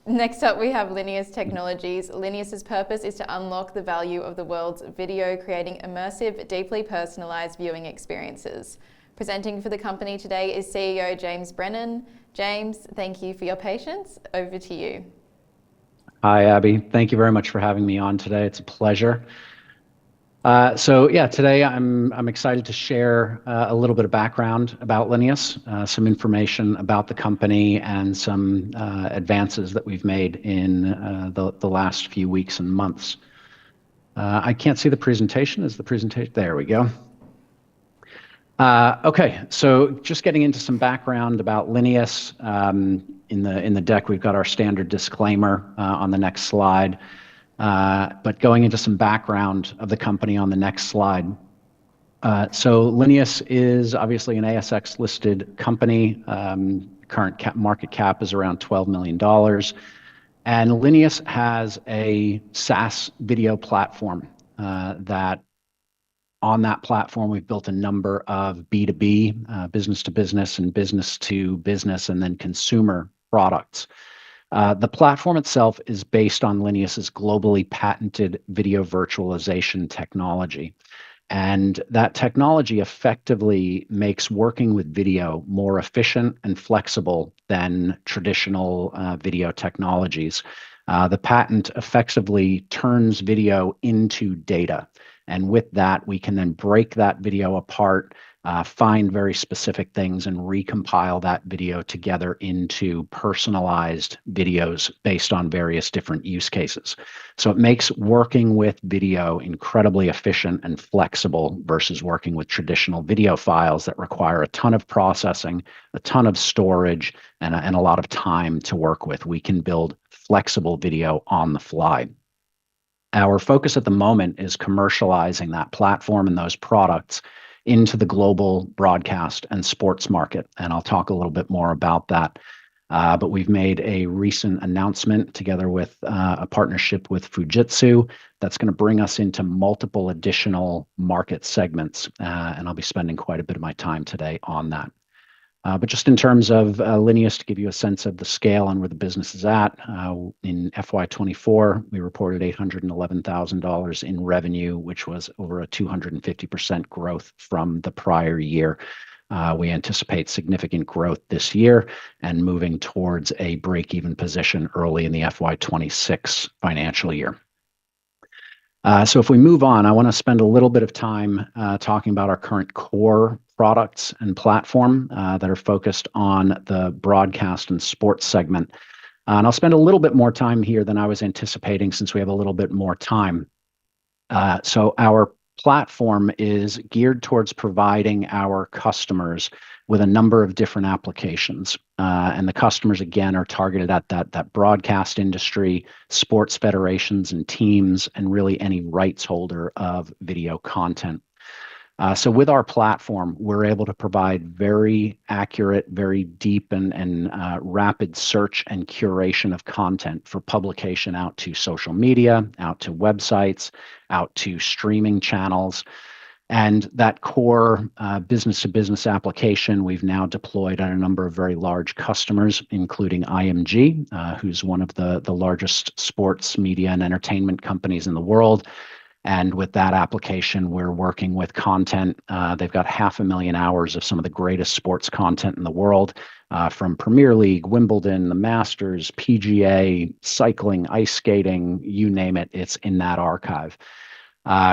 Next up, we have Linius Technologies. Linius's purpose is to unlock the value of the world's video, creating immersive, deeply personalised viewing experiences. Presenting for the company today is CEO James Brennan. James, thank you for your patience. Over to you. Hi, Abby. Thank you very much for having me on today. It's a pleasure. Today I'm excited to share a little bit of background about Linius, some information about the company, and some advances that we've made in the last few weeks and months. I can't see the presentation. Is the presentation? There we go. Okay, so just getting into some background about Linius. In the deck, we've got our standard disclaimer on the next slide. But going into some background of the company on the next slide. So Linius is obviously an ASX listed company. Current market cap is around $12 million. And Linius has a SaaS video platform that on that platform, we've built a number of B2B, business to business and business to business, and then consumer products. The platform itself is based on Linius's globally patented video virtualization technology. And that technology effectively makes working with video more efficient and flexible than traditional video technologies. The patent effectively turns video into data. And with that, we can then break that video apart, find very specific things, and recompile that video together into personalized videos based on various different use cases. So it makes working with video incredibly efficient and flexible versus working with traditional video files that require a ton of processing, a ton of storage, and a lot of time to work with. We can build flexible video on the fly. Our focus at the moment is commercializing that platform and those products into the global broadcast and sports market. And I'll talk a little bit more about that. But we've made a recent announcement together with a partnership with Fujitsu that's going to bring us into multiple additional market segments. And I'll be spending quite a bit of my time today on that. But just in terms of Linius, to give you a sense of the scale and where the business is at, in FY24, we reported $811,000 in revenue, which was over a 250% growth from the prior year. We anticipate significant growth this year and moving towards a break-even position early in the FY26 financial year. So if we move on, I want to spend a little bit of time talking about our current core products and platform that are focused on the broadcast and sports segment. And I'll spend a little bit more time here than I was anticipating since we have a little bit more time. So our platform is geared towards providing our customers with a number of different applications. And the customers, again, are targeted at that broadcast industry, sports federations and teams, and really any rights holder of video content. So with our platform, we're able to provide very accurate, very deep and rapid search and curation of content for publication out to social media, out to websites, out to streaming channels. And that core business-to-business application we've now deployed on a number of very large customers, including IMG, who's one of the largest sports media and entertainment companies in the world. And with that application, we're working with content. They've got 500,000 hours of some of the greatest sports content in the world, from Premier League, Wimbledon, the Masters, PGA, cycling, ice skating, you name it, it's in that archive.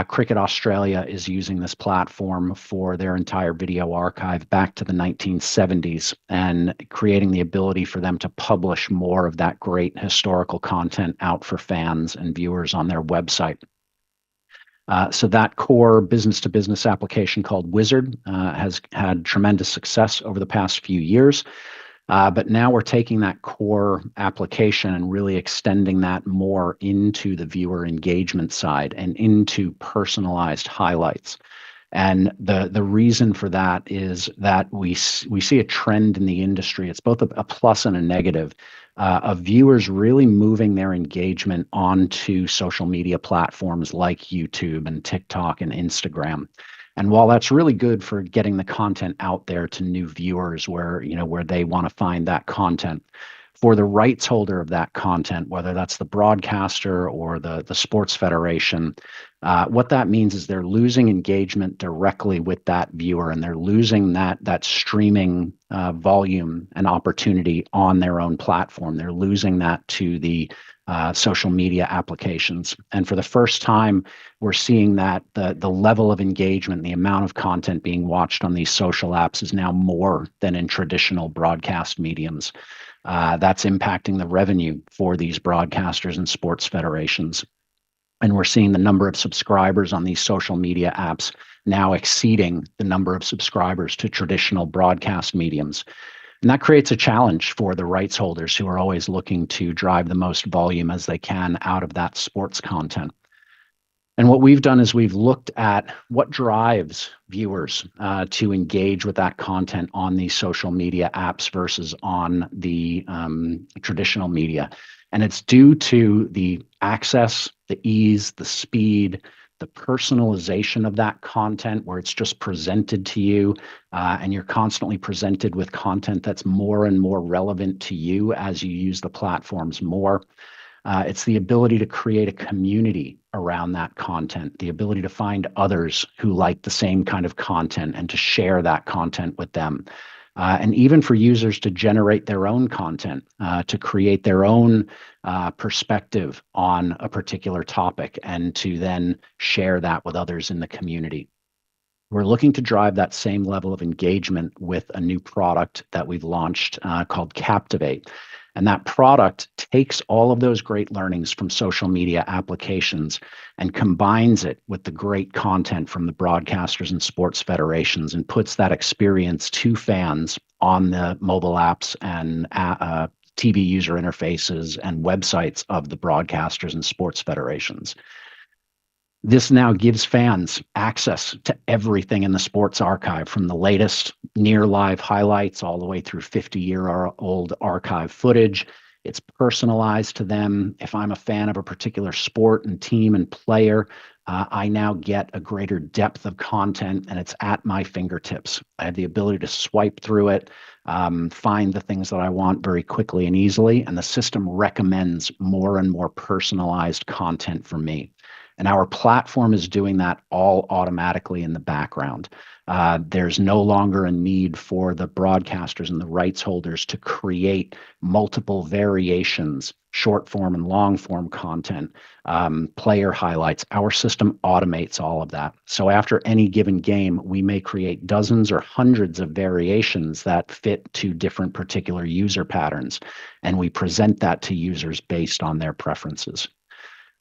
Cricket Australia is using this platform for their entire video archive back to the 1970s and creating the ability for them to publish more of that great historical content out for fans and viewers on their website. So that core business-to-business application called Wizard has had tremendous success over the past few years. But now we're taking that core application and really extending that more into the viewer engagement side and into personalized highlights. And the reason for that is that we see a trend in the industry. It's both a plus and a negative of viewers really moving their engagement onto social media platforms like YouTube and TikTok and Instagram. And while that's really good for getting the content out there to new viewers where they want to find that content, For the rights holder of that content, whether that's the broadcaster or the sports federation, what that means is they're losing engagement directly with that viewer, and they're losing that streaming volume and opportunity on their own platform. They're losing that to the social media applications. And for the first time, we're seeing that the level of engagement, the amount of content being watched on these social apps is now more than in traditional broadcast mediums. That's impacting the revenue for these broadcasters and sports federations. And we're seeing the number of subscribers on these social media apps now exceeding the number of subscribers to traditional broadcast mediums. And that creates a challenge for the rights holders who are always looking to drive the most volume as they can out of that sports content. And what we've done is we've looked at what drives viewers to engage with that content on these social media apps versus on the traditional media. And it's due to the access, the ease, the speed, the personalization of that content, where it's just presented to you and you're constantly presented with content that's more and more relevant to you as you use the platforms more. It's the ability to create a community around that content, the ability to find others who like the same kind of content and to share that content with them. And even for users to generate their own content, to create their own perspective on a particular topic and to then share that with others in the community. We're looking to drive that same level of engagement with a new product that we've launched called Captivate. And that product takes all of those great learnings from social media applications and combines it with the great content from the broadcasters and sports federations and puts that experience to fans on the mobile apps and TV user interfaces and websites of the broadcasters and sports federations. This now gives fans access to everything in the sports archive, from the latest near live highlights all the way through 50-year-old archive footage. It's personalized to them. If I'm a fan of a particular sport and team and player, I now get a greater depth of content, and it's at my fingertips. I have the ability to swipe through it, find the things that I want very quickly and easily, and the system recommends more and more personalized content for me. And our platform is doing that all automatically in the background. There's no longer a need for the broadcasters and the rights holders to create multiple variations, short form and long form content, player highlights. Our system automates all of that. So after any given game, we may create dozens or hundreds of variations that fit to different particular user patterns. And we present that to users based on their preferences.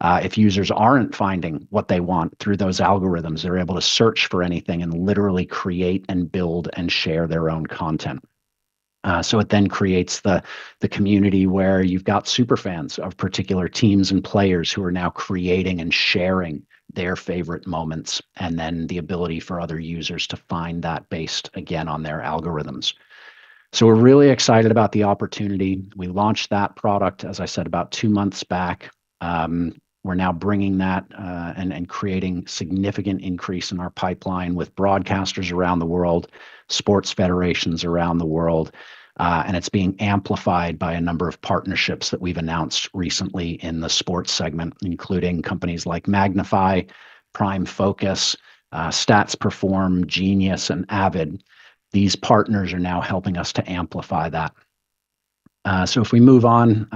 If users aren't finding what they want through those algorithms, they're able to search for anything and literally create and build and share their own content. So it then creates the community where you've got super fans of particular teams and players who are now creating and sharing their favorite moments, and then the ability for other users to find that based, again, on their algorithms. So we're really excited about the opportunity. We launched that product, as I said, about 2 months back. We're now bringing that and creating significant increase in our pipeline with broadcasters around the world, sports federations around the world, and it's being amplified by a number of partnerships that we've announced recently in the sports segment, including companies like Magnify, Prime Focus, Stats Perform, Genius, and Avid. These partners are now helping us to amplify that. So if we move on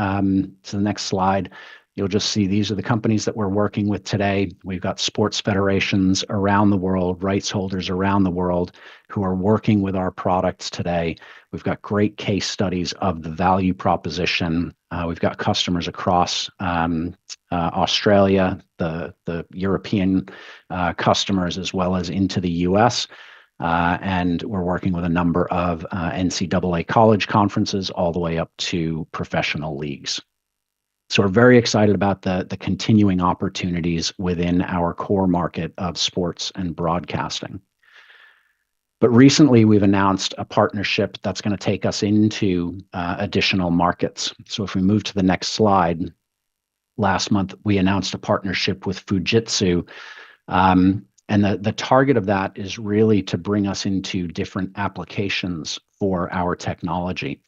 to the next slide, you'll just see these are the companies that we're working with today. We've got sports federations around the world, rights holders around the world who are working with our products today. We've got great case studies of the value proposition. We've got customers across Australia, the European customers, as well as into the US. And we're working with a number of NCAA college conferences all the way up to professional leagues. So we're very excited about the continuing opportunities within our core market of sports and broadcasting. But recently, we've announced a partnership that's going to take us into additional markets. So if we move to the next slide, last month, we announced a partnership with Fujitsu. And the target of that is really to bring us into different applications for our technology.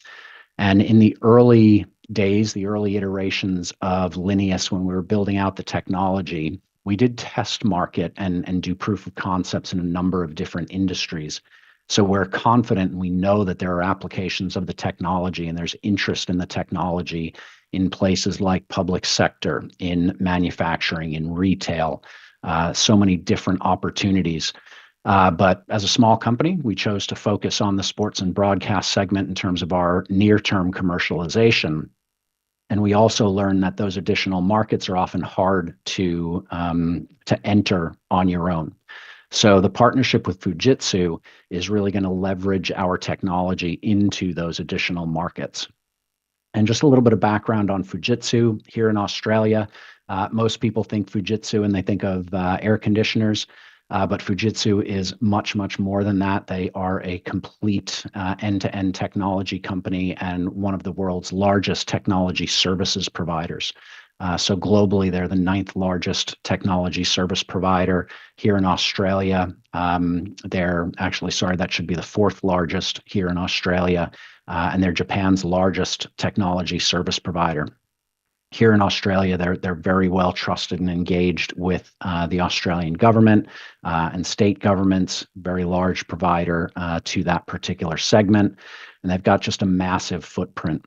And in the early days, the early iterations of Linius, when we were building out the technology, we did test market and do proof of concepts in a number of different industries. So we're confident and we know that there are applications of the technology and there's interest in the technology in places like public sector, in manufacturing, in retail, so many different opportunities. But as a small company, we chose to focus on the sports and broadcast segment in terms of our near-term commercialization. And we also learned that those additional markets are often hard to enter on your own. So the partnership with Fujitsu is really going to leverage our technology into those additional markets. And just a little bit of background on Fujitsu here in Australia. Most people think Fujitsu and they think of air conditioners, but Fujitsu is much, much more than that. They are a complete end-to-end technology company and one of the world's largest technology services providers. So globally, they're the 9th largest technology service provider. Here in Australia, they're actually, sorry, that should be the 4th largest here in Australia, and they're Japan's largest technology service provider. Here in Australia, they're very well trusted and engaged with the Australian government and state governments, very large provider to that particular segment, and they've got just a massive footprint.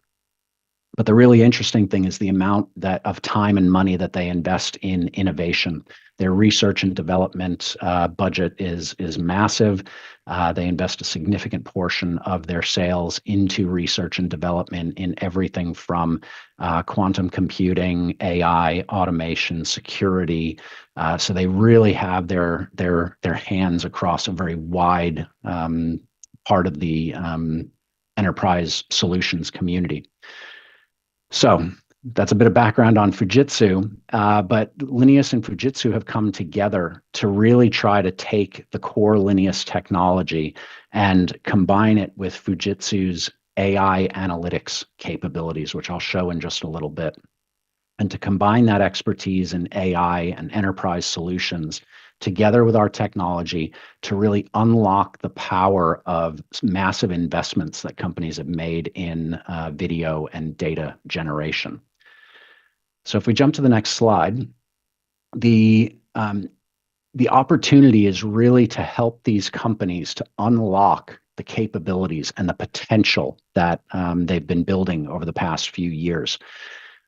But the really interesting thing is the amount of time and money that they invest in innovation. Their research and development budget is massive. They invest a significant portion of their sales into research and development in everything from quantum computing, AI, automation, security. So they really have their hands across a very wide part of the enterprise solutions community. So that's a bit of background on Fujitsu, but Linius and Fujitsu have come together to really try to take the core Linius technology and combine it with Fujitsu's AI analytics capabilities, which I'll show in just a little bit. And to combine that expertise in AI and enterprise solutions together with our technology to really unlock the power of massive investments that companies have made in video and data generation. So if we jump to the next slide, the opportunity is really to help these companies to unlock the capabilities and the potential that they've been building over the past few years.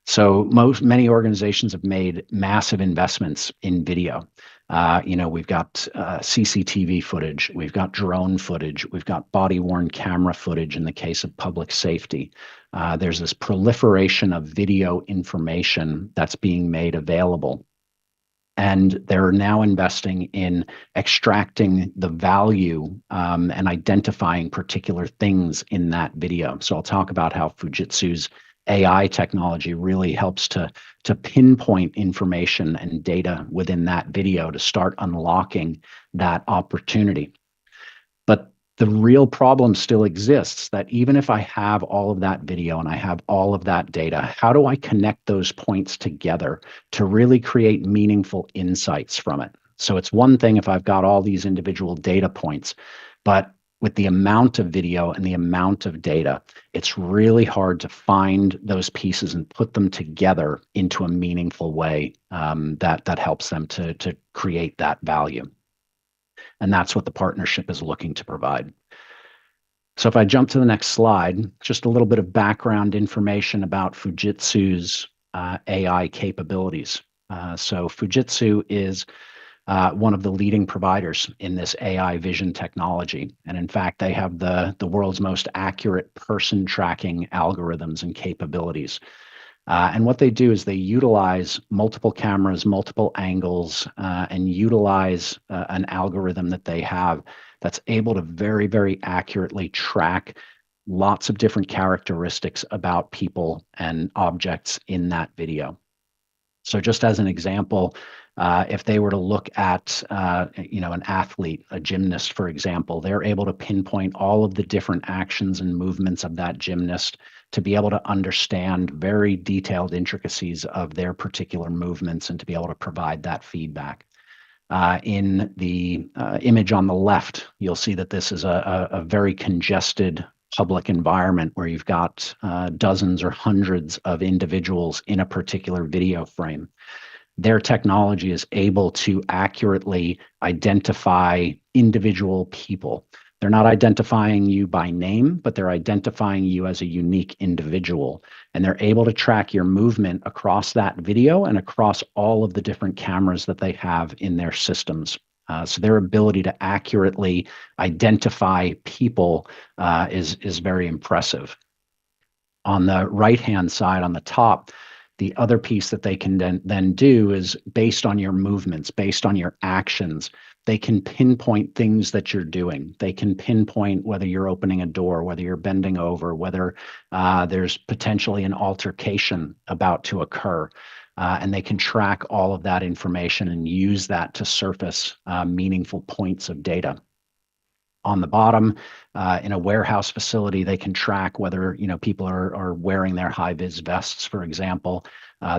So many organizations have made massive investments in video. We've got CCTV footage, we've got drone footage, we've got body-worn camera footage in the case of public safety. There's this proliferation of video information that's being made available. And they're now investing in extracting the value and identifying particular things in that video. So I'll talk about how Fujitsu's AI technology really helps to pinpoint information and data within that video to start unlocking that opportunity. But the real problem still exists that even if I have all of that video and I have all of that data, how do I connect those points together to really create meaningful insights from it? So it's one thing if I've got all these individual data points, but with the amount of video and the amount of data, it's really hard to find those pieces and put them together into a meaningful way that helps them to create that value. And that's what the partnership is looking to provide. So if I jump to the next slide, just a little bit of background information about Fujitsu's AI capabilities. So Fujitsu is one of the leading providers in this AI vision technology. And in fact, they have the world's most accurate person tracking algorithms and capabilities. And what they do is they utilize multiple cameras, multiple angles, and utilize an algorithm that they have that's able to very, very accurately track lots of different characteristics about people and objects in that video. So just as an example, if they were to look at, an athlete, a gymnast, for example, they're able to pinpoint all of the different actions and movements of that gymnast to be able to understand very detailed intricacies of their particular movements and to be able to provide that feedback. In the image on the left, you'll see that this is a very congested public environment where you've got dozens or hundreds of individuals in a particular video frame. Their technology is able to accurately identify individual people. They're not identifying you by name, but they're identifying you as a unique individual. And they're able to track your movement across that video and across all of the different cameras that they have in their systems. So their ability to accurately identify people is very impressive. On the right-hand side, on the top, the other piece that they can then do is based on your movements, based on your actions, they can pinpoint things that you're doing. They can pinpoint whether you're opening a door, whether you're bending over, whether there's potentially an altercation about to occur. And they can track all of that information and use that to surface meaningful points of data. On the bottom, in a warehouse facility, they can track whether people are wearing their high-vis vests, for example.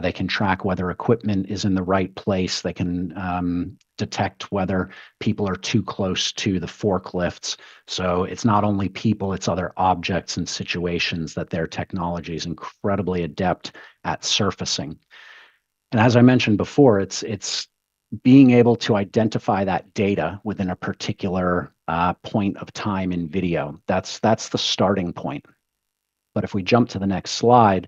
They can track whether equipment is in the right place. They can detect whether people are too close to the forklifts. So it's not only people, it's other objects and situations that their technology is incredibly adept at surfacing. And as I mentioned before, it's being able to identify that data within a particular point of time in video. That's the starting point. But if we jump to the next slide,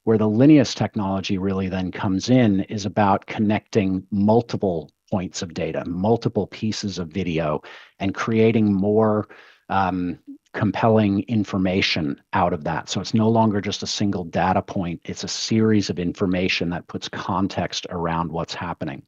where the Linius technology really then comes in is about connecting multiple points of data, multiple pieces of video, and creating more compelling information out of that. So it's no longer just a single data point, it's a series of information that puts context around what's happening.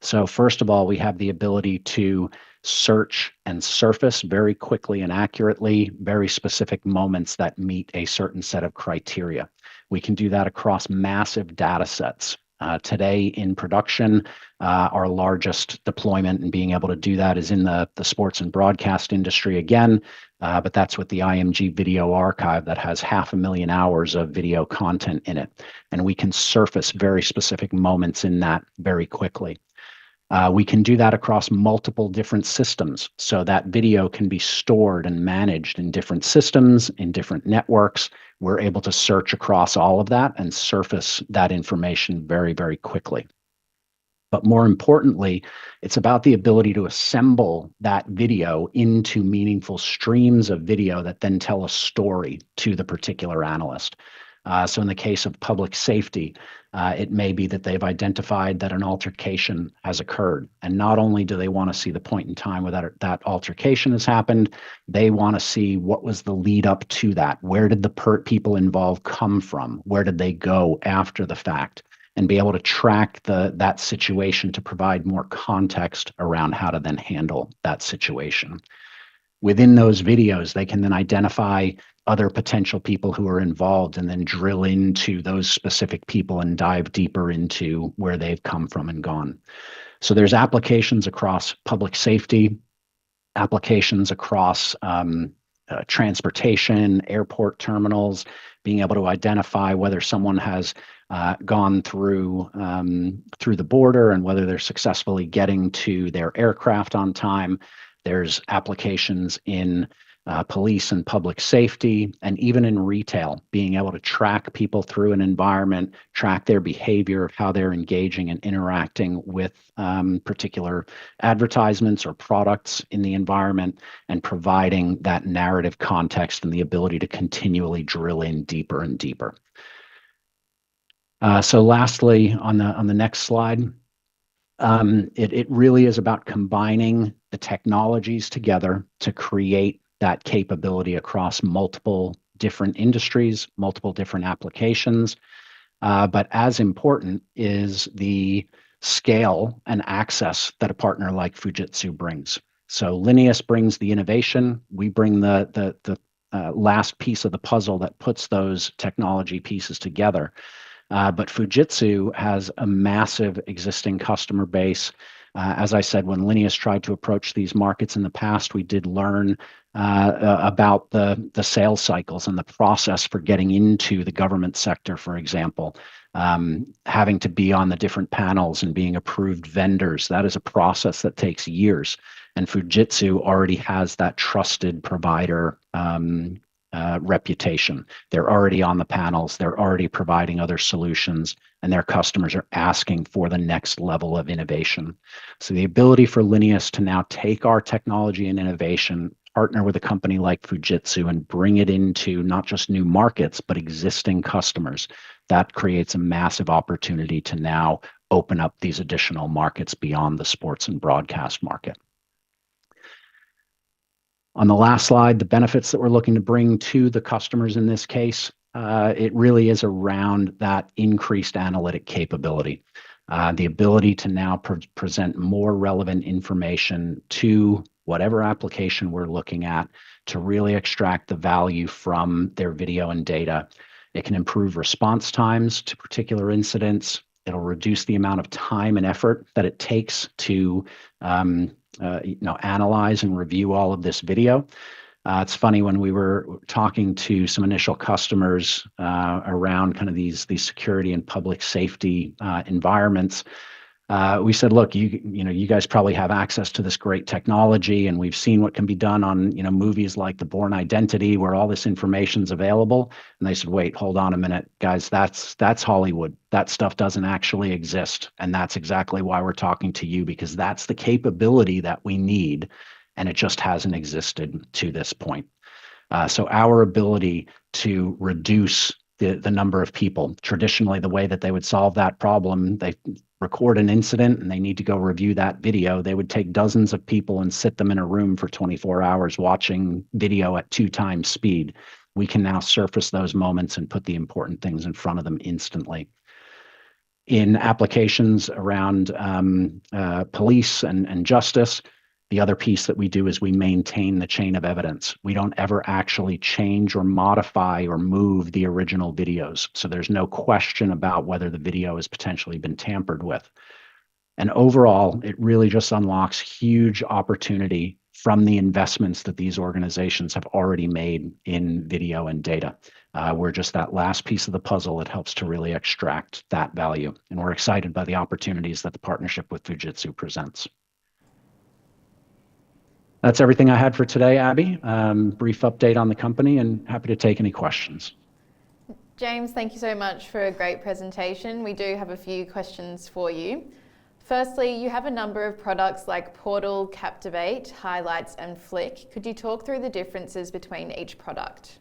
So first of all, we have the ability to search and surface very quickly and accurately very specific moments that meet a certain set of criteria. We can do that across massive data sets. Today in production, our largest deployment and being able to do that is in the sports and broadcast industry again, but that's with the IMG video archive that has 500,000 hours of video content in it. And we can surface very specific moments in that very quickly. We can do that across multiple different systems. So that video can be stored and managed in different systems, in different networks. We're able to search across all of that and surface that information very, very quickly. But more importantly, it's about the ability to assemble that video into meaningful streams of video that then tell a story to the particular analyst. So in the case of public safety, it may be that they've identified that an altercation has occurred. And not only do they want to see the point in time where that altercation has happened, they want to see what was the lead up to that. Where did the people involved come from? Where did they go after the fact? And be able to track that situation to provide more context around how to then handle that situation. Within those videos, they can then identify other potential people who are involved and then drill into those specific people and dive deeper into where they've come from and gone. So there's applications across public safety, applications across transportation, airport terminals, being able to identify whether someone has gone through the border and whether they're successfully getting to their aircraft on time. There's applications in police and public safety, and even in retail, being able to track people through an environment, track their behavior, how they're engaging and interacting with particular advertisements or products in the environment, and providing that narrative context and the ability to continually drill in deeper and deeper. So lastly, on the next slide, it really is about combining the technologies together to create that capability across multiple different industries, multiple different applications. But as important is the scale and access that a partner like Fujitsu brings. So Linius brings the innovation. We bring the last piece of the puzzle that puts those technology pieces together. But Fujitsu has a massive existing customer base. As I said, when Linius tried to approach these markets in the past, we did learn about the sales cycles and the process for getting into the government sector, for example. Having to be on the different panels and being approved vendors, that is a process that takes years. And Fujitsu already has that trusted provider reputation. They're already on the panels, they're already providing other solutions, and their customers are asking for the next level of innovation. So the ability for Linius to now take our technology and innovation, partner with a company like Fujitsu, and bring it into not just new markets, but existing customers, that creates a massive opportunity to now open up these additional markets beyond the sports and broadcast market. On the last slide, the benefits that we're looking to bring to the customers in this case, it really is around that increased analytic capability. The ability to now present more relevant information to whatever application we're looking at to really extract the value from their video and data. It can improve response times to particular incidents. It'll reduce the amount of time and effort that it takes to analyze and review all of this video. It's funny, when we were talking to some initial customers around kind of these security and public safety environments, we said, look, you guys probably have access to this great technology, and we've seen what can be done on movies like The Bourne Identity, where all this information's available. And they said, wait, hold on a minute, guys, that's Hollywood. That stuff doesn't actually exist, and that's exactly why we're talking to you, because that's the capability that we need, and it just hasn't existed to this point. So our ability to reduce the number of people, traditionally the way that they would solve that problem, they record an incident and they need to go review that video. They would take dozens of people and sit them in a room for 24 hours watching video at 2 times speed. We can now surface those moments and put the important things in front of them instantly. In applications around police and justice, the other piece that we do is we maintain the chain of evidence. We don't ever actually change or modify or move the original videos. So there's no question about whether the video has potentially been tampered with. And overall, it really just unlocks huge opportunity from the investments that these organizations have already made in video and data. We're just that last piece of the puzzle that helps to really extract that value. And we're excited by the opportunities that the partnership with Fujitsu presents. That's everything I had for today, Abby. Brief update on the company, and happy to take any questions. James, thank you so much for a great presentation. We do have a few questions for you. Firstly, you have a number of products like Portal, Captivate, Highlights, and Flick. Could you talk through the differences between each product?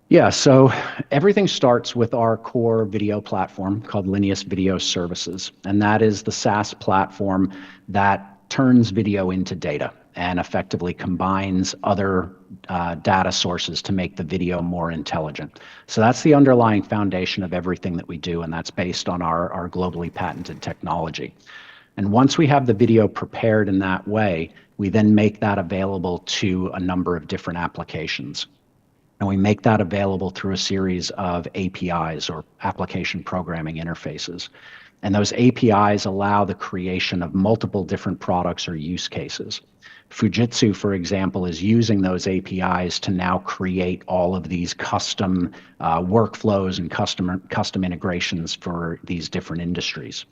Yeah, so everything starts with our core video platform called Linius Video Services, and that is the SaaS platform that turns video into data and effectively combines other data sources to make the video more intelligent. So that's the underlying foundation of everything that we do, and that's based on our globally patented technology. And once we have the video prepared in that way, we then make that available to a number of different applications. And we make that available through a series of APIs, or application programming interfaces. And those APIs allow the creation of multiple different products or use cases. Fujitsu, for example, is using those APIs to now create all of these custom workflows and custom integrations for these different industries.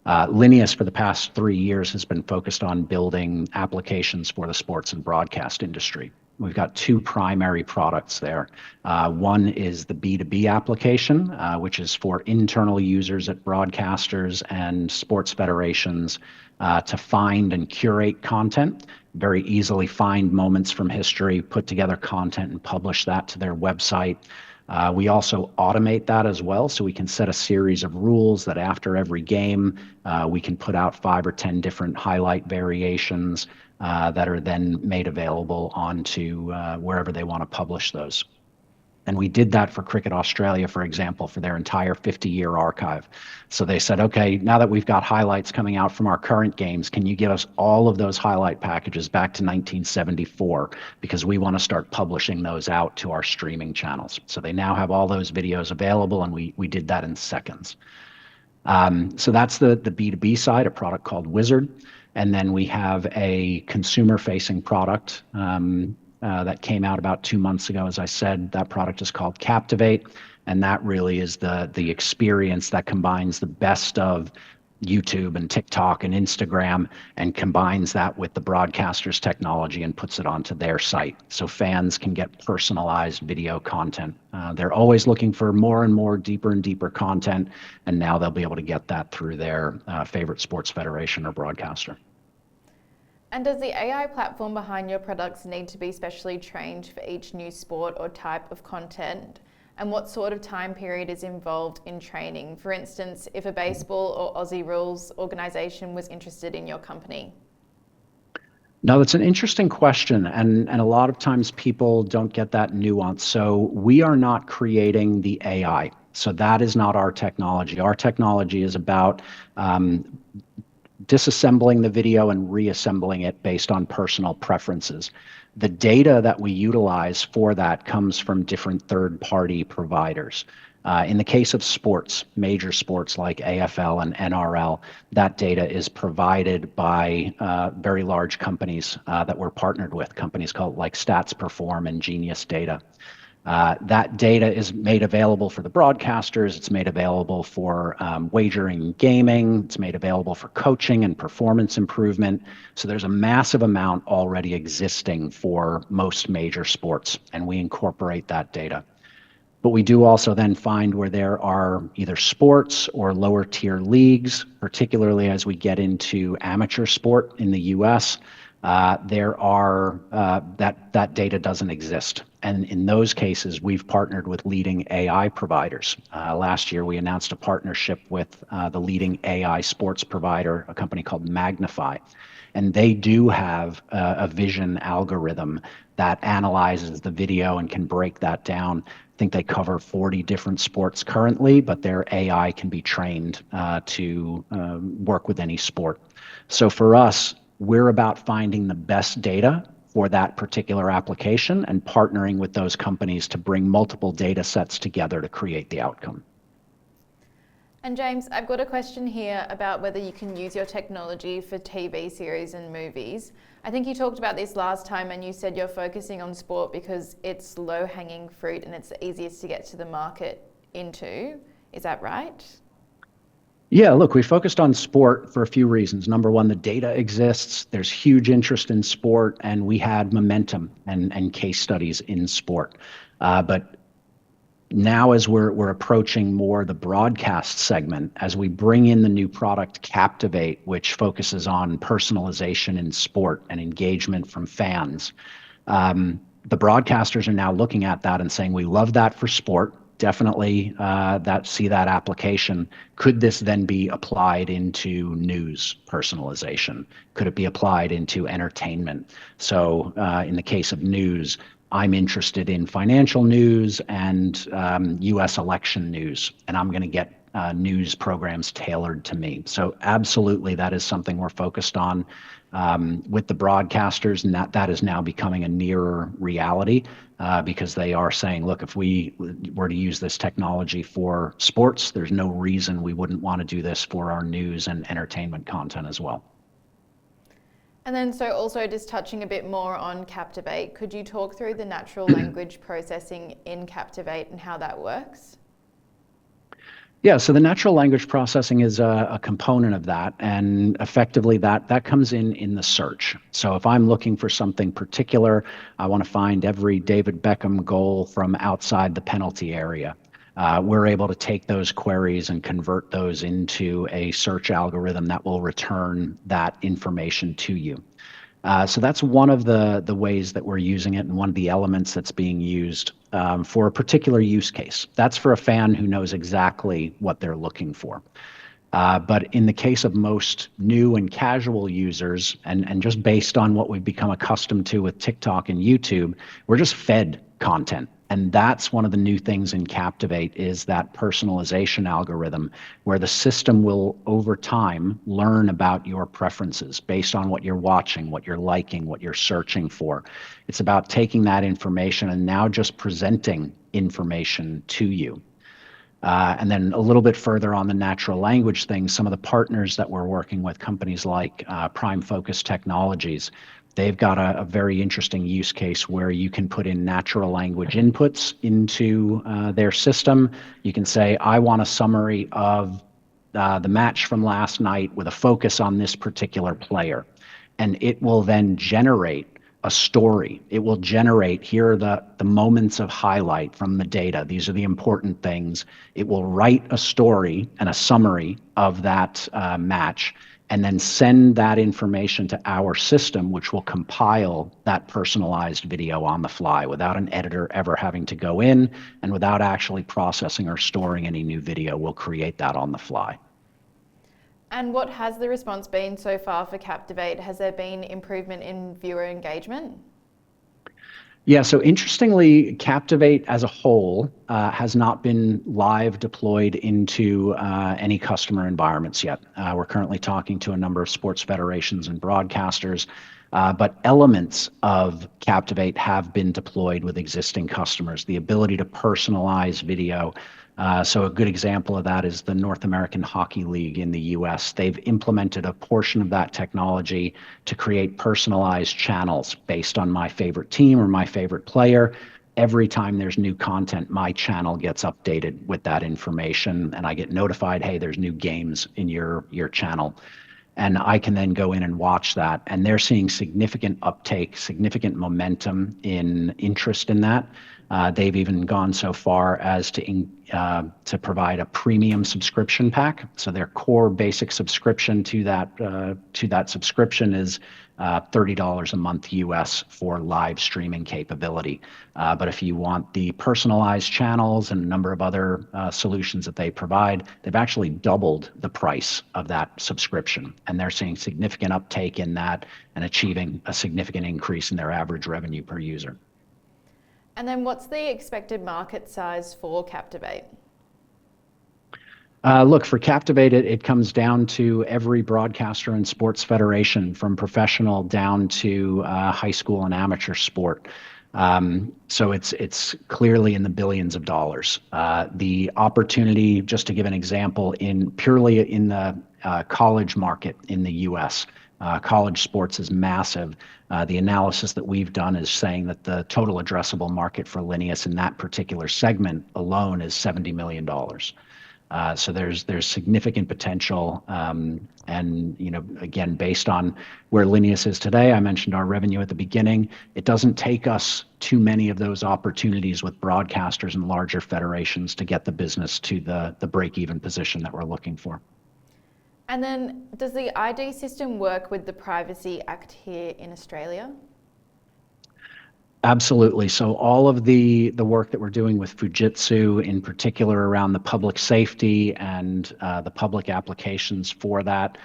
Linius, for the past 3 years, has been focused on building applications for the sports and broadcast industry. We've got 2 primary products there. One is the B2B application, which is for internal users at broadcasters and sports federations to find and curate content, very easily find moments from history, put together content, and publish that to their website. We also automate that as well, so we can set a series of rules that after every game, we can put out 5 or 10 different highlight variations that are then made available onto wherever they want to publish those. And we did that for Cricket Australia, for example, for their entire 50-year archive. So they said, okay, now that we've got highlights coming out from our current games, can you give us all of those highlight packages back to 1974? Because we want to start publishing those out to our streaming channels. So they now have all those videos available, and we did that in seconds. So that's the B2B side, a product called Wizard. And then we have a consumer-facing product that came out about 2 months ago. As I said, that product is called Captivate, and that really is the experience that combines the best of YouTube and TikTok and Instagram and combines that with the broadcaster's technology and puts it onto their site so fans can get personalized video content. They're always looking for more and more deeper and deeper content, and now they'll be able to get that through their favorite sports federation or broadcaster. And does the AI platform behind your products need to be specially trained for each new sport or type of content? And what sort of time period is involved in training? For instance, if a baseball or Aussie rules organisation was interested in your company. No, that's an interesting question, and a lot of times people don't get that nuance. So we are not creating the AI. So that is not our technology. Our technology is about disassembling the video and reassembling it based on personal preferences. The data that we utilize for that comes from different third-party providers. In the case of sports, major sports like AFL and NRL, that data is provided by very large companies that we're partnered with, companies called like Stats Perform and Genius Data. That data is made available for the broadcasters, it's made available for wagering gaming, it's made available for coaching and performance improvement. So there's a massive amount already existing for most major sports, and we incorporate that data. But we do also then find where there are either sports or lower tier leagues, particularly as we get into amateur sport in the US, that data doesn't exist. And in those cases, we've partnered with leading AI providers. Last year, we announced a partnership with the leading AI sports provider, a company called Magnify. And they do have a vision algorithm that analyzes the video and can break that down. I think they cover 40 different sports currently, but their AI can be trained to work with any sport. So for us, we're about finding the best data for that particular application and partnering with those companies to bring multiple data sets together to create the outcome. And James, I've got a question here about whether you can use your technology for TV series and movies. I think you talked about this last time and you said you're focusing on sport because it's low-hanging fruit and it's the easiest to get to the market into. Is that right? Yeah, look, we focused on sport for a few reasons. Number one, the data exists, there's huge interest in sport, and we had momentum and case studies in sport. But now as we're approaching more the broadcast segment, as we bring in the new product Captivate, which focuses on personalization in sport and engagement from fans, the broadcasters are now looking at that and saying, we love that for sport. Definitely see that application. Could this then be applied into news personalization? Could it be applied into entertainment? So in the case of news, I'm interested in financial news and US election news, and I'm going to get news programs tailored to me. So absolutely, that is something we're focused on with the broadcasters, and that is now becoming a nearer reality because they are saying, look, if we were to use this technology for sports, there's no reason we wouldn't want to do this for our news and entertainment content as well. And then so also just touching a bit more on Captivate, could you talk through the natural language processing in Captivate and how that works? Yeah, so the natural language processing is a component of that, and effectively that comes in the search. So if I'm looking for something particular, I want to find every David Beckham goal from outside the penalty area. We're able to take those queries and convert those into a search algorithm that will return that information to you. So that's one of the ways that we're using it, and one of the elements that's being used for a particular use case. That's for a fan who knows exactly what they're looking for. But in the case of most new and casual users, and just based on what we've become accustomed to with TikTok and YouTube, we're just fed content. And that's one of the new things in Captivate is that personalization algorithm where the system will, over time, learn about your preferences based on what you're watching, what you're liking, what you're searching for. It's about taking that information and now just presenting information to you. And then a little bit further on the natural language thing, some of the partners that we're working with, companies like Prime Focus Technologies, they've got a very interesting use case where you can put in natural language inputs into their system. You can say, I want a summary of the match from last night with a focus on this particular player. And it will then generate a story. It will generate, here are the moments of highlight from the data. These are the important things. It will write a story and a summary of that match, and then send that information to our system, which will compile that personalized video on the fly without an editor ever having to go in, and without actually processing or storing any new video. We'll create that on the fly. And what has the response been so far for Captivate? Has there been improvement in viewer engagement? Yeah, so interestingly, Captivate as a whole has not been live deployed into any customer environments yet. We're currently talking to a number of sports federations and broadcasters, but elements of Captivate have been deployed with existing customers. The ability to personalize video. So a good example of that is the North American Hockey League in the US. They've implemented a portion of that technology to create personalized channels based on my favorite team or my favorite player. Every time there's new content, my channel gets updated with that information, and I get notified, hey, there's new games in your channel. And I can then go in and watch that. And they're seeing significant uptake, significant momentum in interest in that. They've even gone so far as to provide a premium subscription pack. So their core basic subscription to that subscription is $30 a month US for live streaming capability. But if you want the personalized channels and a number of other solutions that they provide, they've actually doubled the price of that subscription. And they're seeing significant uptake in that and achieving a significant increase in their average revenue per user. And then what's the expected market size for Captivate? Look, for Captivate, it comes down to every broadcaster and sports federation, from professional down to high school and amateur sport. So it's clearly in the billions of dollars. The opportunity, just to give an example, purely in the college market in the US, college sports is massive. The analysis that we've done is saying that the total addressable market for Linius in that particular segment alone is $70 million. So there's significant potential, and again, based on where Linius is today, I mentioned our revenue at the beginning. It doesn't take us too many of those opportunities with broadcasters and larger federations to get the business to the break-even position that we're looking for. And then, does the ID system work with the Privacy Act here in Australia? Absolutely. So all of the work that we're doing with Fujitsu, in particular around the public safety and the public applications for that,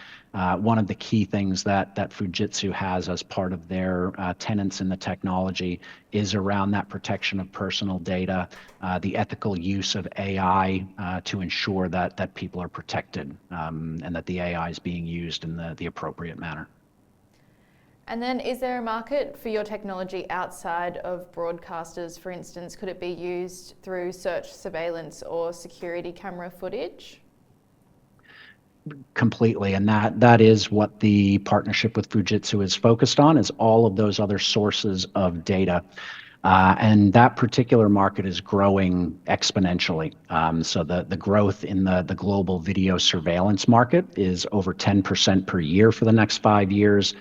one of the key things that Fujitsu has as part of their tenets in the technology is around that protection of personal data, the ethical use of AI to ensure that people are protected, and that the AI is being used in the appropriate manner. And then, is there a market for your technology outside of broadcasters? For instance, could it be used through search, surveillance, or security camera footage? Completely, and that is what the partnership with Fujitsu is focused on, is all of those other sources of data. And that particular market is growing exponentially. So the growth in the global video surveillance market is over 10% per year for the next 5 years.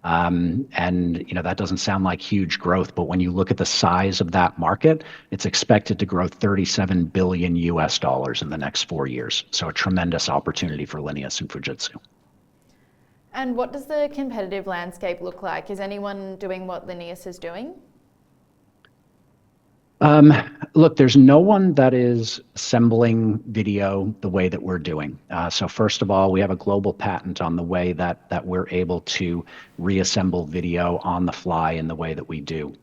And that doesn't sound like huge growth, but when you look at the size of that market, it's expected to grow $37 billion in the next 4 years. So a tremendous opportunity for Linius and Fujitsu. And what does the competitive landscape look like? Is anyone doing what Linius is doing? Look, there's no one that is assembling video the way that we're doing. So first of all, we have a global patent on the way that we're able to reassemble video on the fly in the way that we do.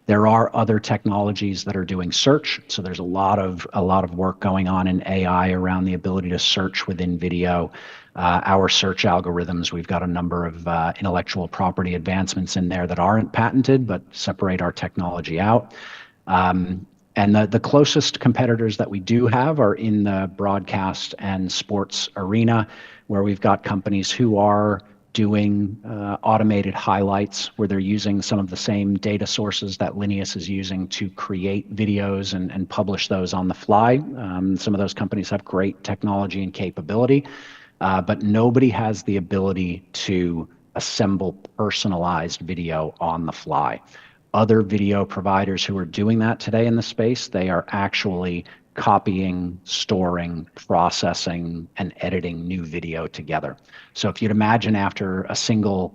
There are other technologies that are doing search. So there's a lot of work going on in AI around the ability to search within video. Our search algorithms, we've got a number of intellectual property advancements in there that aren't patented, but separate our technology out. And the closest competitors that we do have are in the broadcast and sports arena, where we've got companies who are doing automated highlights where they're using some of the same data sources that Linius is using to create videos and publish those on the fly. Some of those companies have great technology and capability, but nobody has the ability to assemble personalized video on the fly. Other video providers who are doing that today in the space, they are actually copying, storing, processing, and editing new video together. So if you'd imagine after a single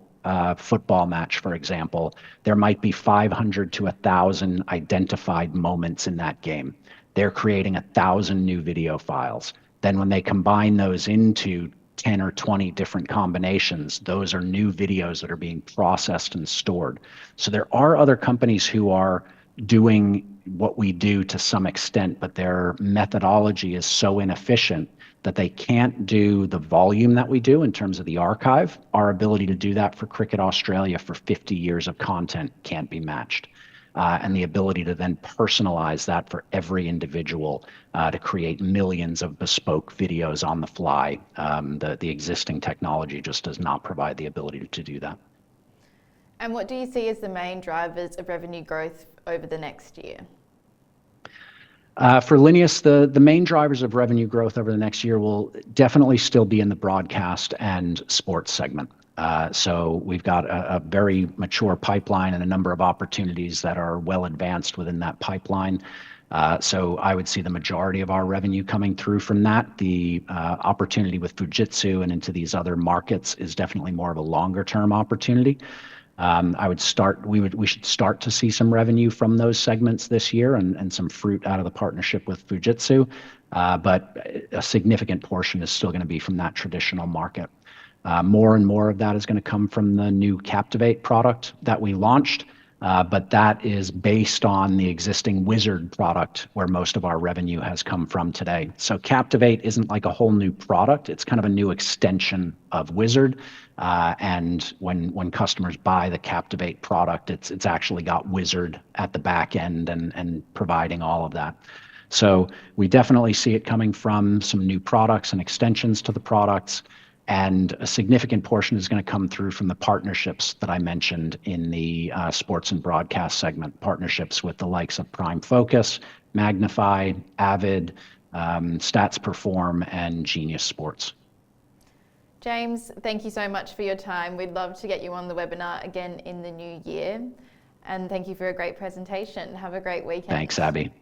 football match, for example, there might be 500 to 1,000 identified moments in that game. They're creating 1,000 new video files. Then when they combine those into 10 or 20 different combinations, those are new videos that are being processed and stored. So there are other companies who are doing what we do to some extent, but their methodology is so inefficient that they can't do the volume that we do in terms of the archive. Our ability to do that for Cricket Australia for 50 years of content can't be matched. And the ability to then personalize that for every individual to create millions of bespoke videos on the fly. The existing technology just does not provide the ability to do that. And what do you see as the main drivers of revenue growth over the next year? For Linius, the main drivers of revenue growth over the next year will definitely still be in the broadcast and sports segment. So we've got a very mature pipeline and a number of opportunities that are well advanced within that pipeline. So I would see the majority of our revenue coming through from that. The opportunity with Fujitsu and into these other markets is definitely more of a longer term opportunity. We should start to see some revenue from those segments this year and some fruit out of the partnership with Fujitsu. But a significant portion is still going to be from that traditional market. More and more of that is going to come from the new Captivate product that we launched, but that is based on the existing Wizard product where most of our revenue has come from today. So Captivate isn't like a whole new product. It's kind of a new extension of Wizard. And when customers buy the Captivate product, it's actually got Wizard at the back end and providing all of that. So we definitely see it coming from some new products and extensions to the products. And a significant portion is going to come through from the partnerships that I mentioned in the sports and broadcast segment, partnerships with the likes of Prime Focus, Magnify, Avid, Stats Perform, and Genius Sports. James, thank you so much for your time. We'd love to get you on the webinar again in the new year. And thank you for a great presentation. Have a great weekend. Thanks, Abby.